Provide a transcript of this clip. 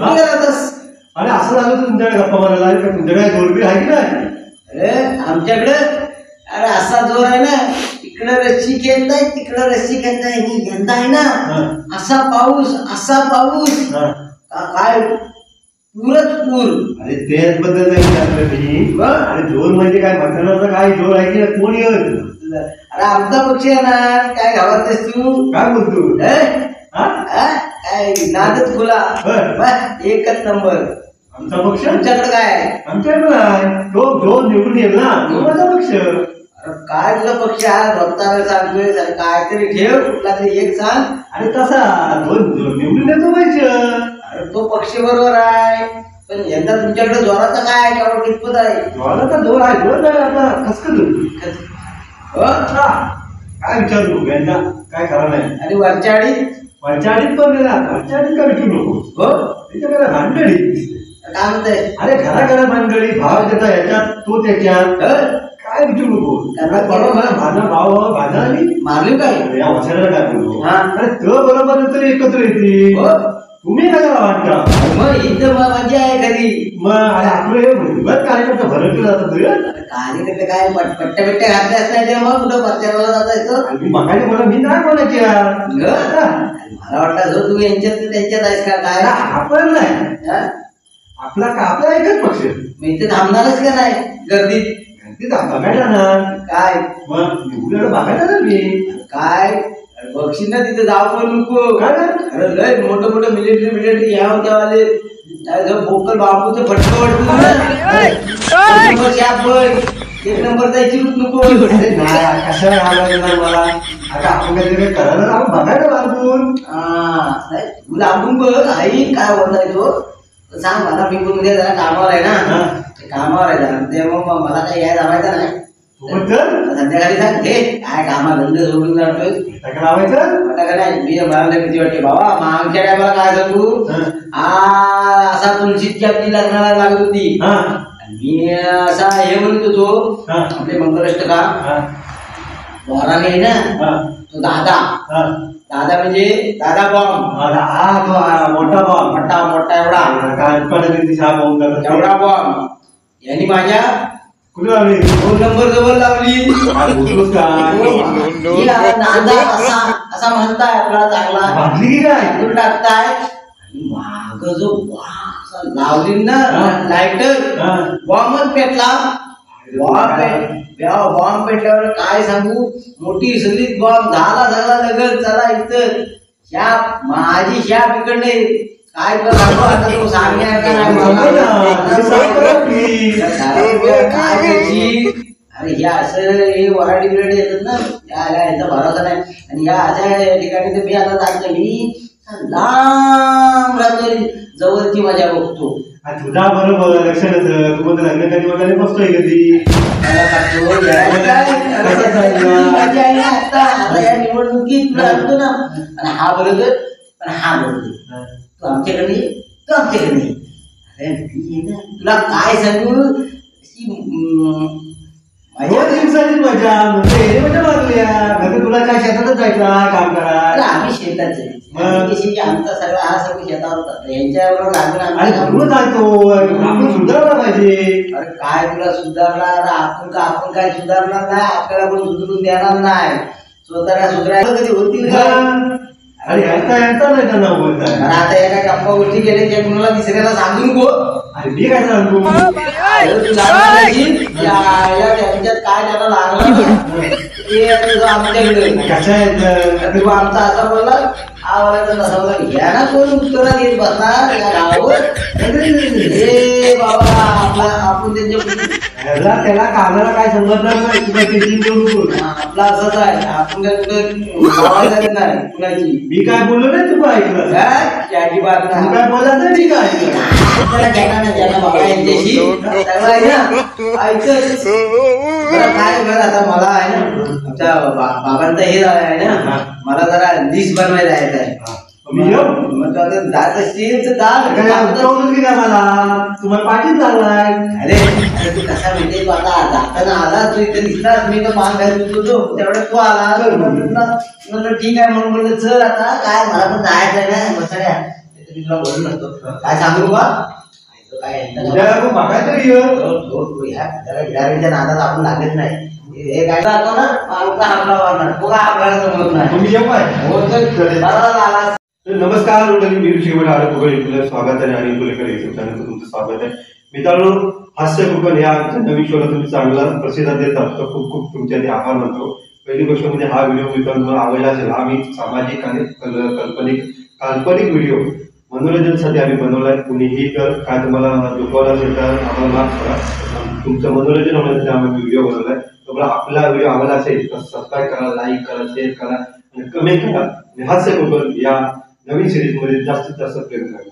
कुठे गेला होतास? अरे असं झालं तर तुमच्याकडे गप्पा मारायला आहे का? तुमच्याकडे जोडबी आहे की नाही? अरे आमच्याकडे अरे असा जोर आहे ना, इकडं रस्सी खेळत आहे तिकडं रस्सी खेळत आहे. यंदा आहे ना असा पाऊस काय पूरच पूर. अरे तेच बद्दल नाही विचारलं मी. अरे जोर म्हणजे काय मटणाचा काय जोर आहे की कोण येत? अरे आमचा पक्ष आहे ना, काय घाबरतेस तू? काय बोलतो? काय नादच खुला एकच नंबर. आमचा पक्ष तुमच्याकडे काय? आमच्याकडे नाही. तो निवडून येईल ना, तो माझा पक्ष. अरे काय तुझा पक्ष आहे? बघताना सांगतोय काहीतरी ठेव, कुठला तरी एक सांग. आणि तसा दोन निवडून येतो पाहिजे. अरे तो पक्ष बरोबर आहे, पण यंदा तुमच्याकडे जोराचा काय आहे? केवढा कितपत आहे? जोराचा जोर आहे. जोर नाही आता खसखस. काय विचारू यंदा काय करा नाही. आणि वरच्या आडीत पण वरच्या आडीत काय विचारू नको. हो त्याच्याकडे भांडळी काय म्हणताय? अरे घराघरा भानगडी, भाव देता याच्यात तो त्याच्यात. काय विचारू नको. माझा भाव भाजा आणि मारली काय या वसायला काय बोलतो. हा. अरे तो बरोबर तरी एकत्र येते. तुम्ही काय वाटता? मग इथं मजा आहे खरी. मग अरे आपलं कार्यकर्ता भरवलं जातात. कार्यकर्ते काय पट्ट्या बिट्ट्या घातल्याच नाही, ते मग कुठं प्रचाराला जाता येतं. मगाने मला मी नाही बोलायची. मला वाटतं जो तू यांच्यात त्यांच्यात आहेस का काय? आपण नाही. आपला एकच पक्ष. मग इथे थांबणारच का नाही गर्दीत? बघायला ना काय मग निवडून बघायला ना मी काय बघशील ना तिथे जाऊ पण नको. अरे लय मोठं मिलिटरी या होत्यावाले भोकल बापूचं फटकं एक नंबर जायची नको. कशाला घालायला मला? आता आपण काहीतरी करायला बघायला लागून लागून बघ. आई काय होत तो सांग मला. मी पण उद्या जरा कामावर आहे ना, कामावर आहे जरा, तेव्हा मला काही याय जमायचं नाही. संध्याकाळी सांग हे काय कामा धंदे सोडून जातोय लावायचं फटाका नाही. मी मला भीती वाटते बाबा. मागच्या टायमाला काय सांगू, असा तुळशीची आपली लग्नाला लागत होती. मी असा हे म्हणत होतो आपले मंगलाष्टका वराने आहे ना तो दादा म्हणजे दादा बॉम्ब. मोठा बॉम्ब मोठा एवढा बॉम्ब यांनी माझ्या कुठे लावली? 2 नंबर जवळ लावली. असा म्हणताय आपला चांगला टाकताय. माग जो लावली ना लायटर बॉम्बच पेटला. बॉम्ब पेटल्यावर काय सांगू, मोठी सगळी बॉम्ब झाला लगन. चला इथं माझी शाप इकडे काय सांगू आता तो सांगणार का नाही. अरे हे असं हे वराडी बिराडी येतात ना, याचा भरोसा नाही. आणि या अशा ठिकाणी तर मी आता जात मी लांब राहतो, जवळची मजा बघतो. तुझा बरोबर लक्षात तुम्हाला लग्न कधी वगैरे बसतोय कधी या निवडणुकीत लागतो ना. आणि हा बरोबर तू आमच्याकडे अरे तुला काय सांगू मजा म्हणजे तुला काय शेतातच जायचं काम करा. आम्ही शेतात जायचं. आमचा सगळा हा सगळं शेतावर होता. यांच्याबरोबर लागून आपण सुधारला पाहिजे. अरे काय तुला सुधारणार? आपण काय सुधारणार नाही. आपल्याला पण सुधरून देणार नाही. स्वतःला सुधारायला कधी होतील का? अरे यांचा नाही त्यांना बोलताय. आता एका गप्पा गोष्टी गेले की कुणाला दुसऱ्याला सांगू नको. अरे मी काय सांगू त्यांच्यात काय त्याला लागलं आमच्याकडे कशा आहेत आमचा असा बोलला आवाजाचा तसा बोला. घ्या ना कोण उत्तरा घेत बसणार या गावावर. हे बाबा आपण त्यांच्या त्याला कामाला काय समजणार नाही. आपला असंच आहे. आपण काय कुठं नाही कुणाची. मी काय बोललो नाही तू ऐकलं त्याची बात नाही. काय बोला तर मी काय ऐकलं बाबा यांच्याशी काय बरं. आता मला आहे ना आमच्या बाबांचा हे आहे ना, मला जरा लिस्ट बनवायला जायचं आहे. मग जात असतील तर मला तुम्हाला पाठीच झालाय. अरे तू कसा म्हणते, तू आता जाताना आला तू इथे दिसलास. मी तर मान घालून होतो तेवढ्यात तू आला. म्हणलं ठीक आहे म्हणून म्हणलं चल आता काय मला पण जायचं आहे ना. बसाड्या मी तुला बोललो नसतो काय सांगू बा काय उद्या मग बघायचं ये. ह्या नादात आपण लागत नाही हे काय जातो ना आमचा हमला मारणार तो काय आपल्याला जमत नाही तुम्ही येऊ काय हो तर बरोबर आला. नमस्कार मंडळी, मी शिवण आडपगड तुला स्वागत आहे आणि तुलेकडे युट्यूब चॅनलचं तुमचं स्वागत आहे. मित्रांनो, हास्य कोकण या नवीन शोला तुम्ही चांगला प्रतिसाद देतात तर खूप खूप तुमचे आभार मानतो. पहिली गोष्ट म्हणजे हा व्हिडिओ मित्रांनो आवडला असेल. हा मी सामाजिक आणि काल्पनिक व्हिडिओ मनोरंजनासाठी आम्ही बनवलाय. कुणीही जर काय तुम्हाला दुखवलं असेल तर आम्हाला माफ करा. तुमचं मनोरंजन होण्यासाठी आम्ही व्हिडिओ बनवलाय. तुम्हाला आपला व्हिडिओ आवडला असेल तर सबस्क्राईब करा, लाईक करा, शेअर करा आणि कमेंट करा. हास्य कोकण या नवीन सिरीज मध्ये जास्तीत जास्त प्रयत्न करा.